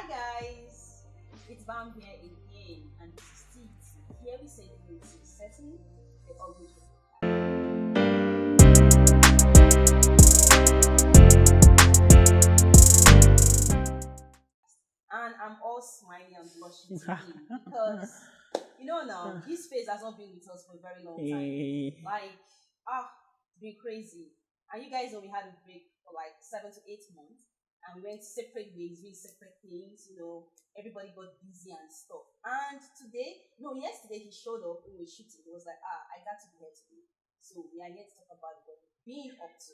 Hi guys, it's Bam here again, and this is Titi. Here we say the news is setting the ugly. And I'm all smiling and blushing today because now this phase has not been with us for a very long time. Like it's been crazy. And you guys know we had a break for like 7 to 8 months, and we went separate ways, doing separate things. Everybody got busy and stuff. And today, no, yesterday he showed up when we were shooting. He was like, I got to be here today, so we are here to talk about what we've been up to.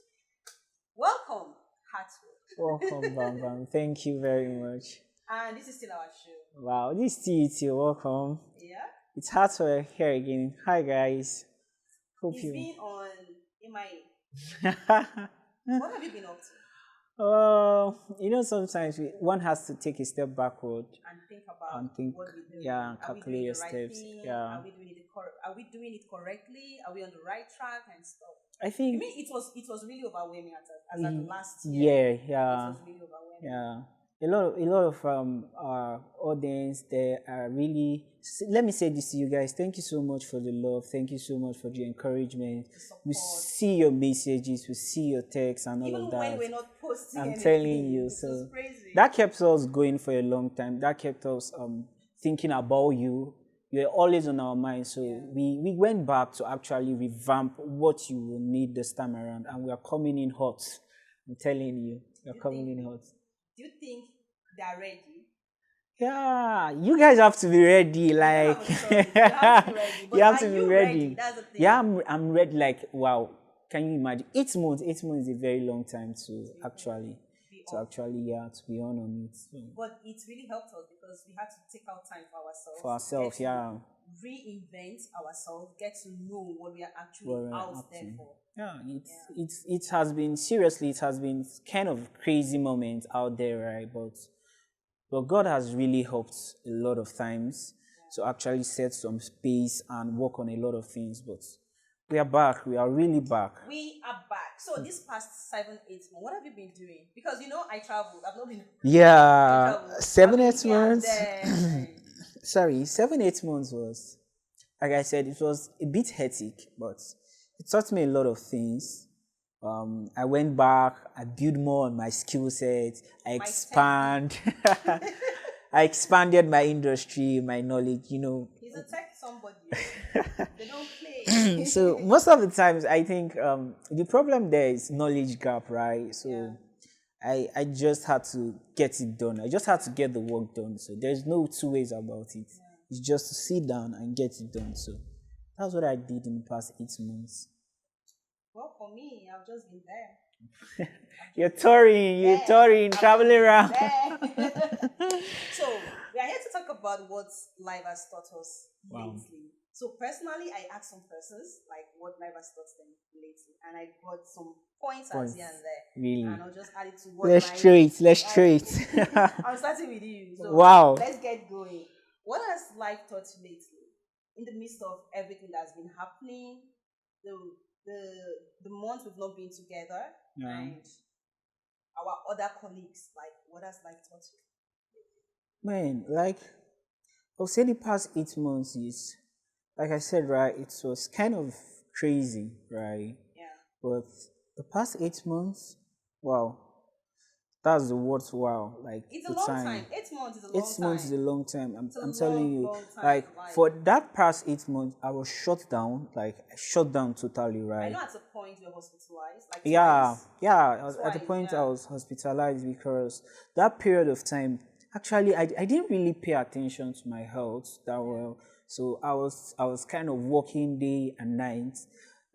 Welcome, Hartwell. Welcome, Bam Bam. Thank you very much. And this is still our show. Wow, this is TET. Welcome. Yeah. It's Hartwell here again. Hi, guys. Hope He's you. been on MIA. What have you been up to? Sometimes one has to take a step backward And think about and think, what we're doing. yeah, Are we calculate doing your the right steps. thing? Yeah. Are we doing it correctly? Are we on the right track and stuff? I I think, mean, it was really overwhelming as at the last year. yeah, yeah, It was really overwhelming. yeah. A lot of our audience, they are really. Let me say this to you guys. Thank you so much for the love. Thank you so much for the encouragement. We Support. see your messages, we see your texts and all Even of that. when we're not posting I'm anything, telling you, it's so just crazy. that kept us going for a long time. That kept us thinking about you. You're always on our mind. So we went back to actually revamp what you will need this time around, and we are coming in hot. I'm telling you, we are coming in hot. Do you think they're ready? Yeah, you guys have to be ready. Like You have to be ready. But are you ready? you have to be ready. That's the thing. Yeah, I'm ready. Like, wow, can you imagine? 8 months. 8 months is a very long time to actually to be on it. So, But it really helped us because we had to take out time for ourselves, get to yeah. reinvent ourselves, get to know what we are actually What we're out up there to. for. Yeah, it has been seriously. It has been kind of crazy moments out there, right? But God has really helped a lot of times to actually set some space and work on a lot of things. But we are back. We are really back. We are back. So this past 7, 8 months, what have you been doing? Because I traveled. I've not been. Yeah, I 7, traveled. 8 months. There. Sorry, 7, 8 months was, like I said, it was a bit hectic, but it taught me a lot of things. I went back, I built more on my skill set, I expanded my industry, my knowledge, He's a tech somebody. They don't play. So most of the times I think the problem there is knowledge gap, right? So I just had to get it done. I just had to get the work done. So there's no two ways about it. It's just to sit down and get it done. So that's what I did in the past 8 months. Well, for me, I've just been there. You're touring, traveling around. So we are here to talk about what life has taught us lately. So personally, I asked some persons like what life has taught them lately, and I got some points here and there. Really? And I'll just add it to what Let's try it. I'm starting with you. So wow. Let's get going. What has life taught you lately? In the midst of everything that's been happening, the months we've not been together, and our other colleagues, like what has life taught you? Man, like I'll say the past 8 months is, like I said, right, it was kind of crazy, right? Yeah. But the past 8 months, wow, that's the word. Wow, like it's a long time. 8 months is a long time. 8 months is a long time. I'm telling you, long time. like for that past 8 months, I was shut down. Like I shut down totally, right? I know at a point you were hospitalized. Like at the point I was hospitalized because that period of time, actually, I didn't really pay attention to my health that well. So I was kind of working day and night.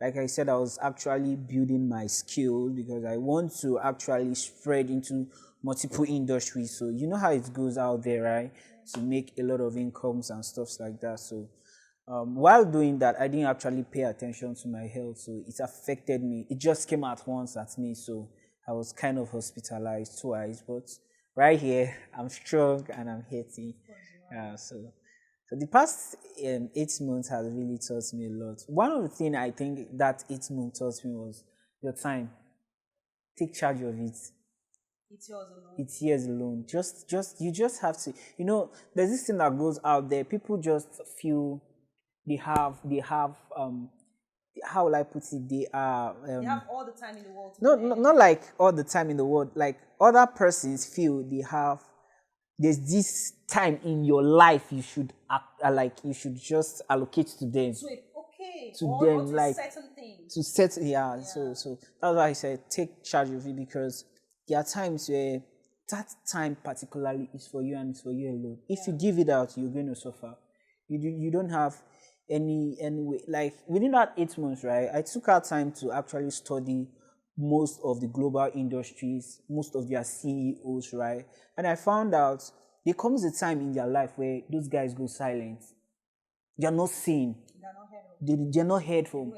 Like I said, I was actually building my skill because I want to actually spread into multiple industries. So you know how it goes out there, right? To make a lot of incomes and stuff like that. So while doing that, I didn't actually pay attention to my health. So it affected me. It just came at once at me. So I was kind of hospitalized twice. But right here, I'm strong and I'm healthy. So the past 8 months has really taught me a lot. One of the things I think that 8 months taught me was your time. Take charge of it. It's yours alone. It's yours alone. You just have to. There's this thing that goes out there. People just feel they have how will I put it? They have all the time in the world. Not like all the time in the world. Like other persons feel there's this time in your life you should you should just allocate to them. Or like certain things. To set So that's why I said take charge of it, because there are times where that time particularly is for you and it's for you alone. If you give it out, you're going to suffer. You don't have any way. Like within that 8 months, right? I took out time to actually study most of the global industries, most of their CEOs, right? And I found out there comes a time in their life where those guys go silent. They are not seen. They're not heard from.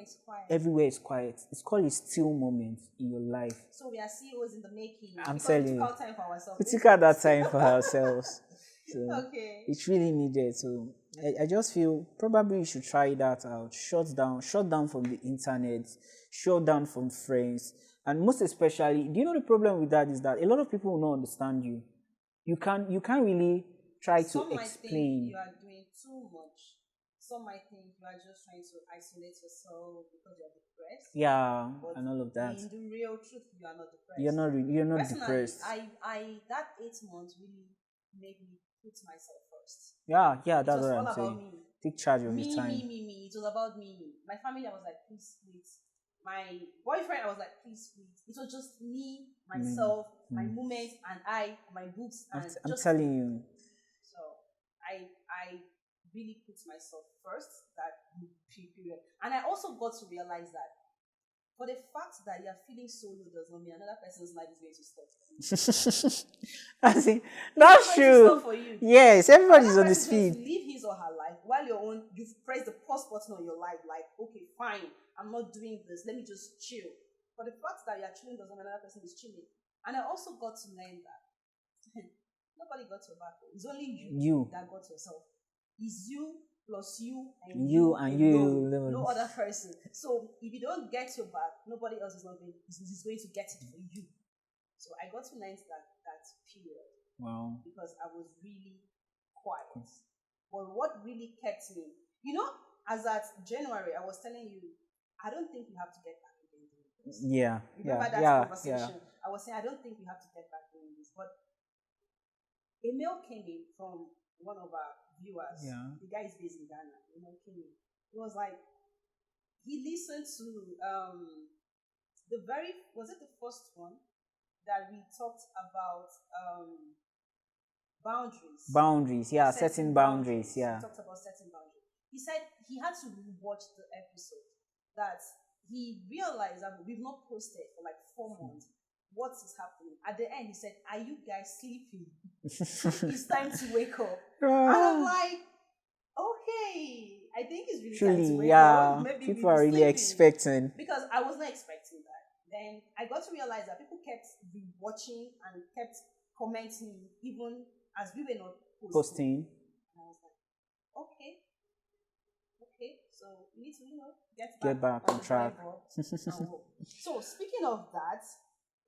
Everywhere is quiet. It's called a still moment in your life. So we are CEOs in the making. I'm telling you. We took out time for ourselves. We took out that time for ourselves. So okay. It's really needed. So I just feel probably you should try that out. Shut down from the internet, shut down from friends. And most especially, do you know the problem with that is that a lot of people will not understand you. You can't really try to explain. Some might think you are doing too much. Some might think you are just trying to isolate yourself because you're depressed. Yeah, and all of that. In the real truth, you are not depressed. You're not depressed. I that 8 months really made me put myself first. Yeah, that's what I'm saying. Me. Take charge of your time. Me. It was about me. My family, I was like, please wait. My boyfriend, I was like, please wait. It was just me, myself, my moments, and my books, and I'm telling you. So I really put myself first that period, and I also got to realize that for the fact that you're feeling solo does not mean another person's life is going to stop. I see. That's true. For you. Yes, everybody's on the speed. Live his or her life while you've pressed the pause button on your life. Like, okay, fine, I'm not doing this. Let me just chill. But the fact that you're chilling doesn't mean another person is chilling. And I also got to learn that nobody got your back. It's only you that got yourself. It's you plus you and you alone. No other person. So if you don't get your back, nobody else is going to get it for you. So I got to learn that period. Wow. Because I was really quiet. But what really kept me, as at January, I was telling you, I don't think you have to get back again doing this. Yeah. Remember that conversation? Yeah. I was saying I don't think you have to get back doing this. But a mail came in from one of our viewers. Yeah. The guy is based in Ghana. A mail came in. It was like he listened to was it the first one that we talked about boundaries. Boundaries, yeah, setting boundaries, yeah. We talked about setting boundaries. He said he had to rewatch the episode, that he realized that we've not posted for like 4 months. What is happening? At the end, he said, "Are you guys sleeping? It's time to wake up." And I'm like, okay, I think it's really time to wake up. Maybe people are really expecting. Because I was not expecting that. Then I got to realize that people kept rewatching and kept commenting even as we were not posting. And I was like, okay, so we need to, get back on track. So speaking of that,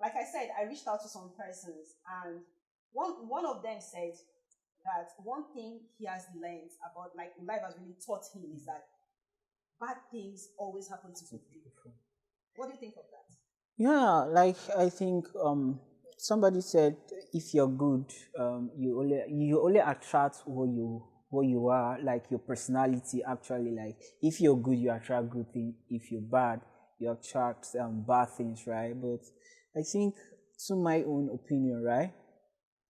like I said, I reached out to some persons, and one of them said that one thing he has learned about, like, life has really taught him, is that bad things always happen to good people. What do you think of that? Yeah, like I think somebody said, if you're good, you only attract what you are, like your personality. Actually, like if you're good, you attract good things. If you're bad, you attract bad things, right? But I think, to my own opinion, right,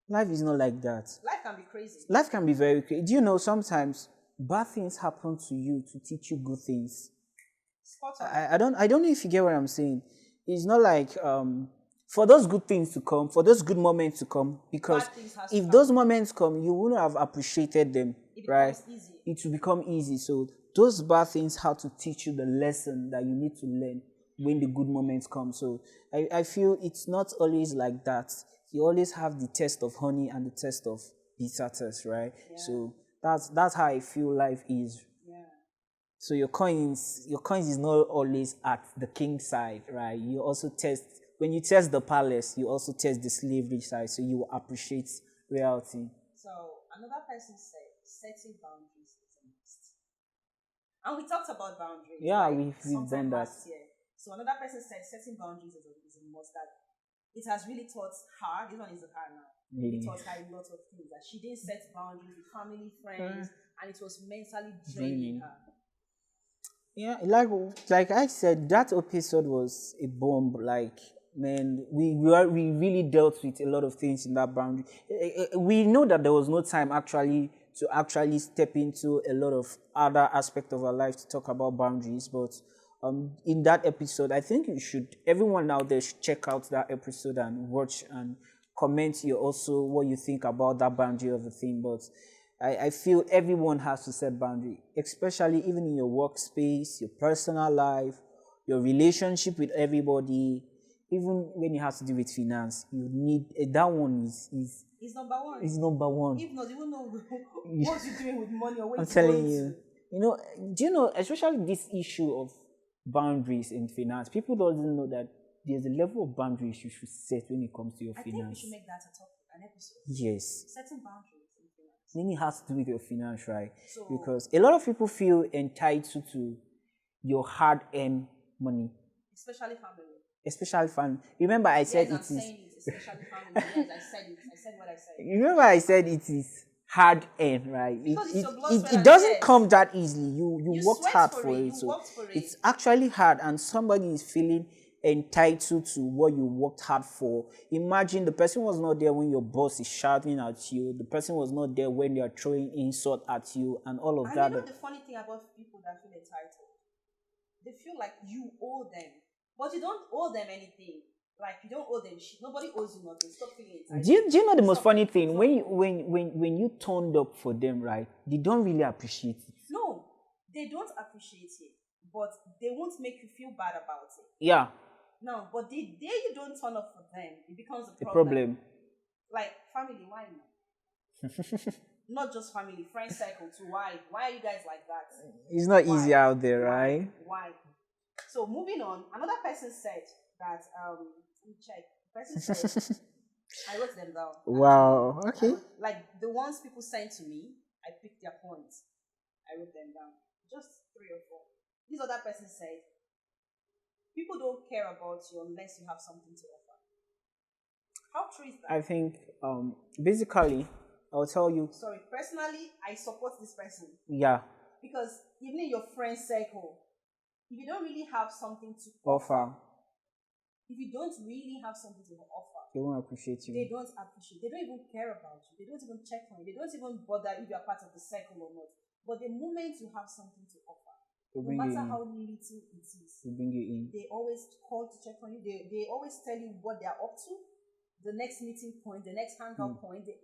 life is not like that. Life can be crazy. Life can be very crazy. Do you know sometimes bad things happen to you to teach you good things? Spot on. I don't know if you get what I'm saying. It's not like for those good things to come, for those good moments to come, because if those moments come, you wouldn't have appreciated them, right? It will become easy. So those bad things have to teach you the lesson that you need to learn when the good moments come. So I feel it's not always like that. You always have the taste of honey and the taste of bitter taste, right? Yeah. So that's how I feel life is. Yeah. So your coins is not always at the king's side, right? You also taste when you test the palace, you also test the slavery side, so you will appreciate reality. So another person said setting boundaries is a must. And we talked about boundaries. Yeah, like, we've done that. last year. So another person said setting boundaries is a must. That it has really taught her. This one is her now. Really? It taught her a lot of things. That she didn't set boundaries with family, friends, and it was mentally draining her. Yeah, like I said, that episode was a bomb. Like, man, we really dealt with a lot of things in that boundary. We know that there was no time to actually step into a lot of other aspects of our life to talk about boundaries. But in that episode, I think everyone out there should check out that episode and watch and comment also what you think about that boundary of the thing. But I feel everyone has to set boundary, especially even in your workspace, your personal life, your relationship with everybody, even when it has to do with finance. You need that one is number one. Is number one. If not, you won't know what you're doing with money or what I'm telling you. Do you know, especially this issue of boundaries in finance, people don't know that there's a level of boundaries you should set when it comes to your finance. I think we should make that a topic, an episode. Yes. Setting boundaries. Then it has to do with your finance, right? Because a lot of people feel entitled to your hard-earned money. Especially family. Remember, I said it is. Especially family. Yes, I said what I said. Remember, I said it is hard-earned, right? It doesn't come that easily. You worked hard for it. So it's actually hard, and somebody is feeling entitled to what you worked hard for. Imagine the person was not there when your boss is shouting at you. The person was not there when they are throwing insult at you and all of that. You know the funny thing about people that feel entitled? They feel like you owe them. But you don't owe them anything. Like, you don't owe them shit. Nobody owes you nothing. Stop feeling entitled. Do you know the most funny thing? When you turned up for them, right, they don't really appreciate it. No, they don't appreciate it. But they won't make you feel bad about it. Yeah. No, but the day you don't turn up for them, it becomes a problem. Like, family, why not? Not just family, friend circle too. Why? Why are you guys like that? It's not easy out there, right? Why? So moving on, another person said that let me check. The person said I wrote them down. Wow. Okay. Like the ones people sent to me, I picked their points. I wrote them down. Just 3 or 4. This other person said, people don't care about you unless you have something to offer. How true is that? I think, basically, I'll tell you. Sorry, personally, I support this person. Yeah. Because even in your friend circle, if you don't really have something to offer, if you don't really have something to offer, they won't appreciate you. They don't appreciate. They don't even care about you. They don't even check on you. They don't even bother if you are part of the circle or not. But the moment you have something to offer, no matter how little it is, they bring you in. They always call to check on you. They always tell you what they are up to, the next meeting point, the next hangout point. They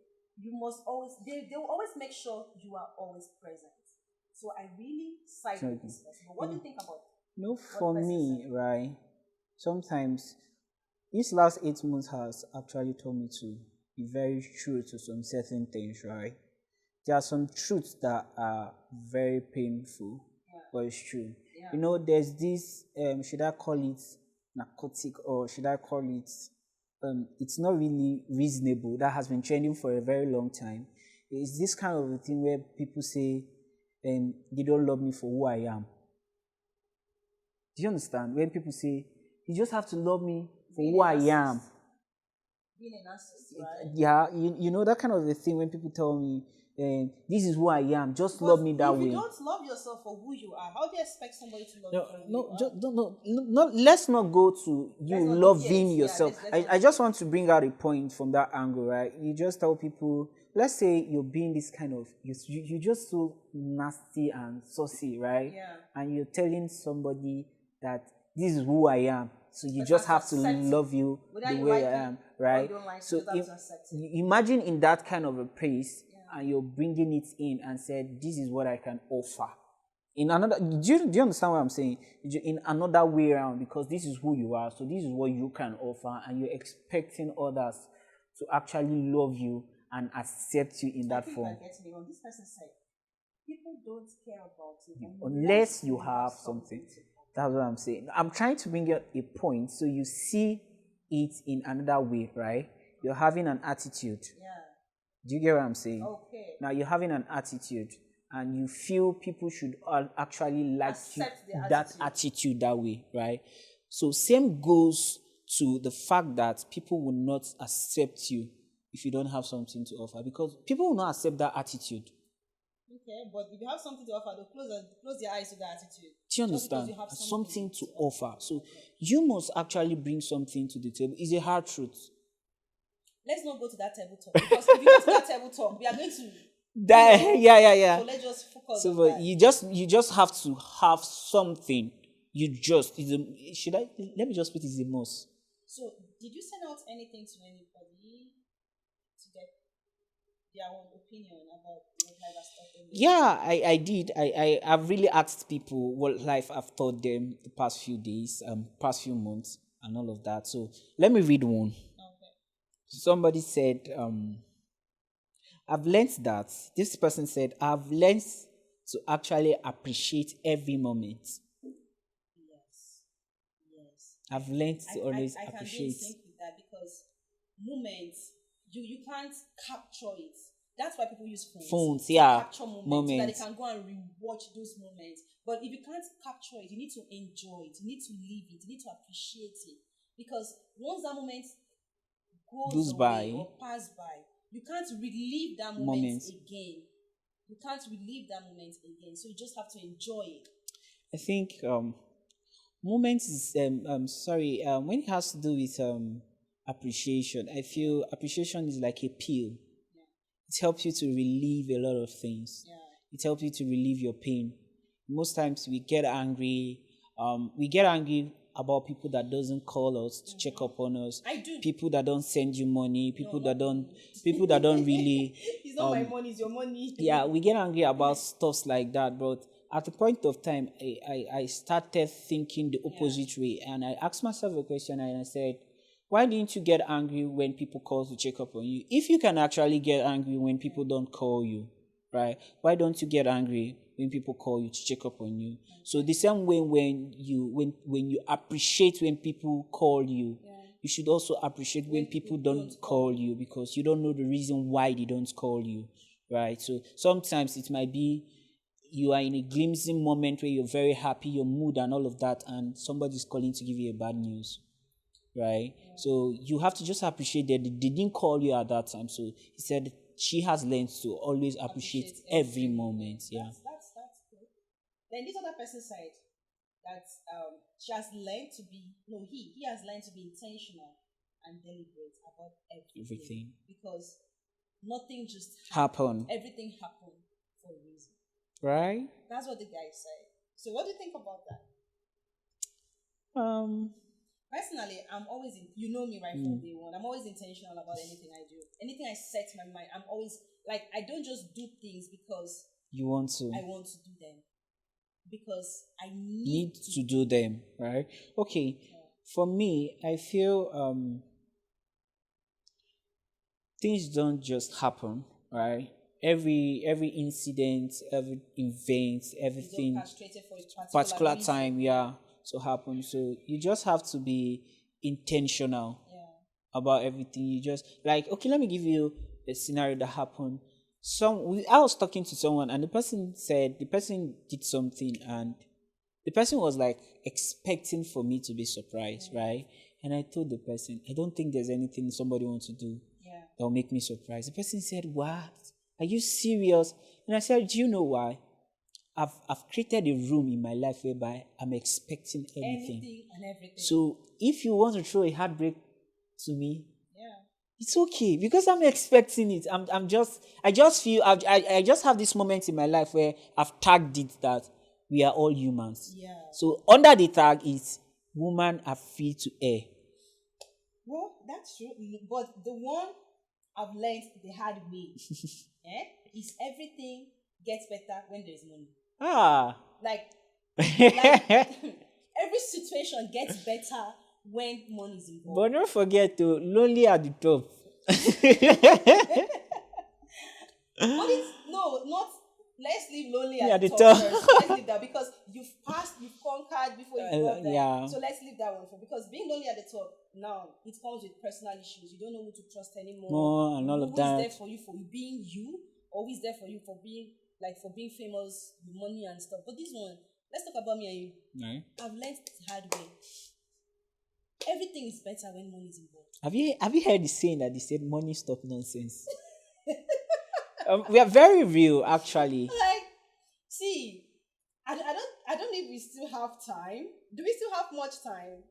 will always make sure you are always present. So I really side with this person. But what do you think about it? No, for me, right, sometimes this last 8 months has actually taught me to be very true to some certain things, right? There are some truths that are very painful, but it's true. Yeah. You know, there's this, should I call it narcotic, or should I call it, it's not really reasonable, that has been trending for a very long time. It's this kind of a thing where people say, they don't love me for who I am. Do you understand? When people say, you just have to love me for who I am. Being a narcissist, right? Yeah, you know, that kind of a thing when people tell me, this is who I am, just love me that way. If you don't love yourself for who you are, how do you expect somebody to love you? No, let's not go to you loving yourself. I just want to bring out a point from that angle, right? You just tell people, let's say you're being this kind of, you're just so nasty and saucy, right? Yeah. And you're telling somebody that this is who I am. So you just have to love you the way I am, right? So imagine in that kind of a place, and you're bringing it in and said, this is what I can offer. In another, do you understand what I'm saying? In another way around, because this is who you are, so this is what you can offer, and you're expecting others to actually love you and accept you in that form. This person said, people don't care about you unless you have something. That's what I'm saying. I'm trying to bring out a point so you see it in another way, right? You're having an attitude. Yeah. Do you get what I'm saying? Okay. Now you're having an attitude, and you feel people should actually like you, Accept the that attitude that way, right? So same goes to the fact that people will not accept you if you don't have something to offer, because people will not accept that attitude. Okay, but if you have something to offer, they'll close their eyes to that attitude. Do you understand? You have something to offer. So you must actually bring something to the table. It's a hard truth. Let's not go to that table talk, because if you go to that table talk, we are going to yeah. So let's just focus so on but that. you just have to have something. Let me just put it as a must. So did you send out anything to anybody to get their own opinion about what life has taught them? Yeah, I did. I've really asked people what life have taught them the past few days, past few months, and all of that. So let me read one. Okay. Somebody said, I've learned that. This person said, I've learned to actually appreciate every moment. Yes. I've learned to always appreciate. I can be in sync with that, because moments you can't capture it. That's why people use phones. Yeah. Capture moments so that they can go and rewatch those moments. But if you can't capture it, you need to enjoy it. You need to live it. You need to appreciate it. Because once that moment goes by or pass by, you can't relive that moment again. You can't relive that moment again. So you just have to enjoy it. I think moments is when it has to do with appreciation, I feel appreciation is like a pill. It helps you to relieve a lot of things. Yeah. It helps you to relieve your pain. Most times we get angry. We get angry about people that doesn't call us to check up on us. I do. People that don't send you money. People that don't really. It's not my money. It's your money. Yeah, we get angry about stuff like that. But at the point of time, I started thinking the opposite way, and I asked myself a question, and I said, why didn't you get angry when people call to check up on you? If you can actually get angry when people don't call you, right? Why don't you get angry when people call you to check up on you? So the same way when you appreciate when people call you, you should also appreciate when people don't call you, because you don't know the reason why they don't call you, right? So sometimes it might be you are in a glimpsing moment where you're very happy, your mood and all of that, and somebody's calling to give you a bad news. Right? Yeah. So you have to just appreciate that they didn't call you at that time. So he said she has learned to always appreciate every moment. Yeah. That's good. Then this other person said that she has learned to be he has learned to be intentional and deliberate about everything. Because nothing just happened. Everything happened for a reason. Right? That's what the guy said. So what do you think about that? Personally, I'm always, you know me right from day one. I'm always intentional about anything I do. Anything I set my mind, I'm always, like, I don't just do things because you want to. I want to do them. Because I need to do them, right? Okay. Yeah. For me, I feel things don't just happen, right? Every incident, every event, everything, for a particular time, so happen. So you just have to be intentional about everything. You just okay, let me give you a scenario that happened. I was talking to someone, and the person did something, and the person was expecting for me to be surprised, right? And I told the person, I don't think there's anything somebody wants to do that will make me surprised. The person said, what? Are you serious? And I said, do you know why? I've created a room in my life whereby I'm expecting anything and everything. So if you want to throw a heartbreak to me, it's okay, because I'm expecting it. I just feel I just have this moment in my life where I've tagged it that we are all humans. Yeah. So under the tag is women are free to err. Well, that's true. But the one I've learned the hard way is everything gets better when there's money. Like every situation gets better when money is involved. But don't forget to lonely at the top. But it's let's leave lonely Yeah, at the the top top. first. Let's leave that because you've passed, you've conquered before you got there. Yeah. So let's leave that one for, because being lonely at the top now, it comes with personal issues. You don't know who to trust anymore. More and all of Who that. is there for you being you, or who is there for you for being famous, with money and stuff. But this one, let's talk about me and you. Right. I've learned the hard way. Everything is better when money is involved. Have you heard the saying that they said money stop nonsense? We are very real, actually. Like, see, I don't know if we still have time. Do we still have much time?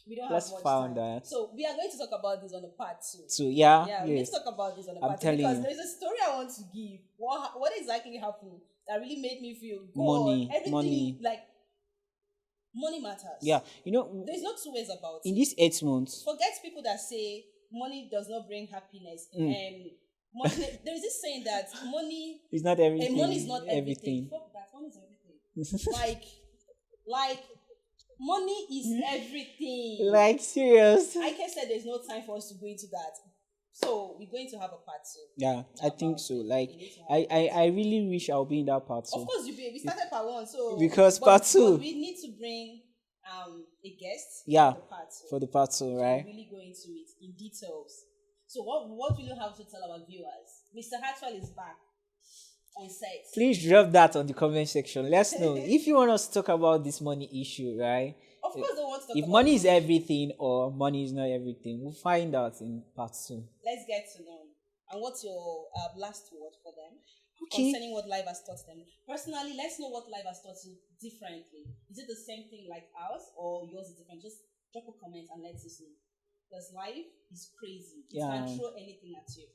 We don't Let's have much find time. that. So we are going to talk about this on the part 2. So yeah, Yeah, we need yes. to talk about this on the I'm part 2 telling because you. there's a story I want to give. What exactly happened that really made me feel Money, everything, money. like money matters. Yeah, you know, There's no two ways about in it. these 8 months, Forget people that say money does not bring happiness. Money, there is this saying that money it's not everything. money is not everything. Fuck that, money is everything. like money is everything. Like serious. I can say there's no time for us to go into that. So we're going to have a part 2. Yeah, I think so. Like We need to have I really wish I'll be in that part too. Of course, we started part 1, so Because part 2. but we need to bring a guest. Yeah, for the part 2. for the part 2, right? Really go into it in details. So what will you have to tell our viewers? Mr. Hartwell is back on set. Please drop that on the comment section. Let's know if you want us to talk about this money issue, right? Of course, they want to talk If about money is everything or money is not everything, we'll find out in part 2. Let's get to know. And what's your last word for them? Okay. Concerning what life has taught them. Personally, let's know what life has taught you differently. Is it the same thing like ours or yours is different? Just drop a comment and let us know. Because life is crazy. It can throw anything at you.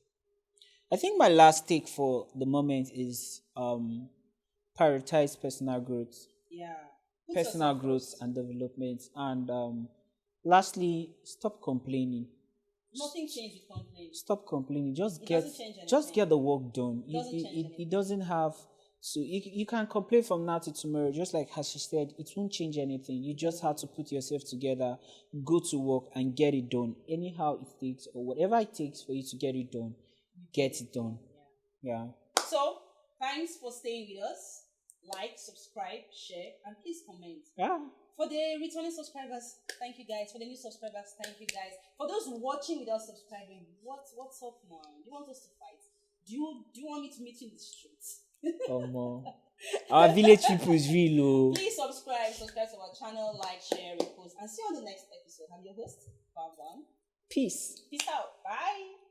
I think my last take for the moment is prioritize personal growth. Yeah. Personal growth and development. And lastly, stop complaining. Nothing changes with complaining. Stop complaining. Just It get doesn't change just anything. get the work done. It doesn't change anything. It doesn't have. So you can complain from now to tomorrow, just like as she said, it won't change anything. You just have to put yourself together, go to work and get it done. Anyhow it takes or whatever it takes for you to get it done, get it done. Yeah. So, thanks for staying with us. Like, subscribe, share, and please comment. Yeah. For the returning subscribers, thank you guys. For the new subscribers, thank you guys. For those watching without subscribing, what's up now? Do you want us to fight? Do you want me to meet you in the streets? Our village people is real low. Please subscribe to our channel, like, share, repost, and see you on the next episode. I'm your host, Bob One. Peace. Peace out. Bye.